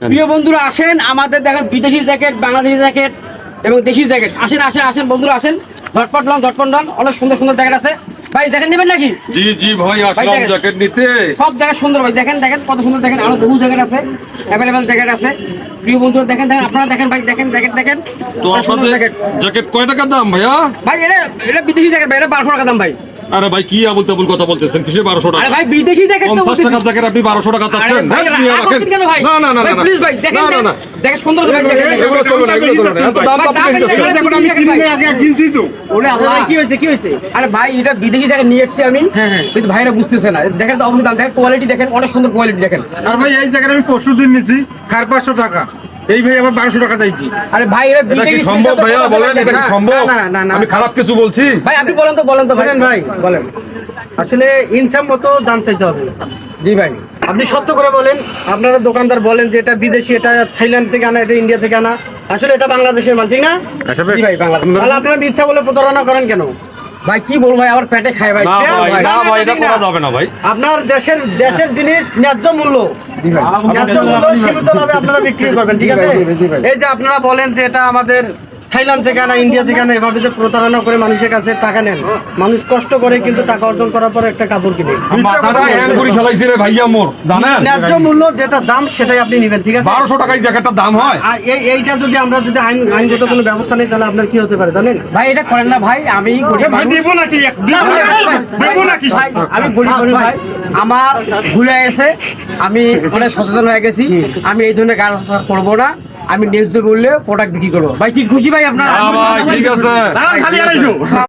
প্রিয় বন্ধুরা আসেন, আমাদের দেখেন বিদেশি জ্যাকেট, বাংলাদেশি জ্যাকেট এবং দেশি জ্যাকেট। আসেন আসেন আসেন বন্ধুরা, আসেন, ঝটপট লন। অনেক সুন্দর সুন্দর জ্যাকেট আছে। ভাই জ্যাকেট নেবেন নাকি? জি জি ভাই, আসলাম জ্যাকেট নিতে। সব জ্যাকেট সুন্দর ভাই, দেখেন দেখেন কত সুন্দর, দেখেন আরো বহু জ্যাকেট আছে, অ্যাভেলেবেল জ্যাকেট আছে। প্রিয় বন্ধুরা দেখেন দেখেন, আপনারা দেখেন ভাই, দেখেন জ্যাকেট দেখেন। তোমার সাথে জ্যাকেট কয় টাকা দাম ভাইয়া? ভাই এটা বিদেশি জ্যাকেট ভাই, এটা 1200 টাকা দাম ভাই। আরে ভাই কি আবল তাবল কথা বলতেছেন, কিসে 1200 টাকা? আরে ভাই বিদেশি জ্যাকেট তো 50 টাকার জ্যাকেট আপনি 1200 টাকা চাচ্ছেন? ভাই রাখেন কেন ভাই? না না না না প্লিজ ভাই দেখেন, না না জ্যাকেট সুন্দর আছে ভাই, জ্যাকেট এগুলো চলবে না, এগুলো চলবে না। এত দাম আপনি দিচ্ছেন। দেখুন আমি কিনলে আগে কিনছি তো। ওরে আল্লাহ, কি হয়েছে? আরে ভাই এটা বিদেশি জ্যাকেট নিয়ে এসেছি আমি, কিন্তু ভাইরা বুঝতেছে না। দেখেন তো অবশ্যই দাম দেখেন, কোয়ালিটি দেখেন, অনেক সুন্দর কোয়ালিটি দেখেন। আর ভাই এই জায়গায় আমি 500 দিন নিছি 550 টাকা, এই ভাই আবার 1200 টাকা চাইছি। আরে ভাই এটা এটা কি বিদেশি সম্ভব ভাইয়া? বলেন এটা কি সম্ভব? না। আমি খারাপ কিছু বলছি? ভাই আপনি বলেন তো ভাই। শুনেন ভাই, বলেন। আসলে ইনসাম মতো দাম চাইতে হবে। জি ভাই, আপনি সত্য করে বলেন, আপনারা দোকানদার বলেন যে এটা বিদেশি, এটা থাইল্যান্ড থেকে আনা, এটা ইন্ডিয়া থেকে আনা, আসলে এটা বাংলাদেশের মাল, ঠিক না? জি ভাই বাংলাদেশ। তাহলে আপনারা মিথ্যা বলে প্রতারণা করেন কেন? ভাই কি বলবো ভাই, আমার পেটে খায় ভাই। না ভাই, না ভাই, এটা করা যাবে না ভাই। আপনার দেশের জিনিস ন্যায্য মূল্য, জি ভাই। ন্যায্য মূল্য সীমিত লাভে আপনারা বিক্রি করবেন, ঠিক আছে? জি ভাই। এই যে আপনারা বলেন যে এটা আমাদের থাইল্যান্ড থেকে আনা, ইন্ডিয়া থেকে আনা, এভাবে যে প্রতারণা করে মানুষের কাছে টাকা নেন। মানুষ কষ্ট করে কিন্তু টাকা অর্জন করার পর একটা কাপড় কিনে। মাথাটা হ্যাং করে ফেলাইছে রে ভাইয়া মোর, জানেন? ন্যায্য মূল্য যেটা দাম সেটাই আপনি নেবেন, ঠিক আছে? 1200 টাকায় জ্যাকেটটার দাম হয়? আর এইটা যদি আমরা আইনগত কোনো ব্যবস্থা নেই, তাহলে আপনার কি হতে পারে জানেন? ভাই এটা করেন না ভাই, আমি গরিব মানুষ। দেবো নাকি ভাই, আমি গরিব মানুষ ভাই, আমার ভুলে এসে আমি অনেক সচেতন হয়ে গেছি। আমি এই ধরনের কাজ করবো না, আমি ন্যায্য মূল্যে প্রোডাক্ট বিক্রি করবো। ভাই কি খুশি ভাই আপনারা? হ্যাঁ ভাই, ঠিক আছে। খালি আড়াইশো।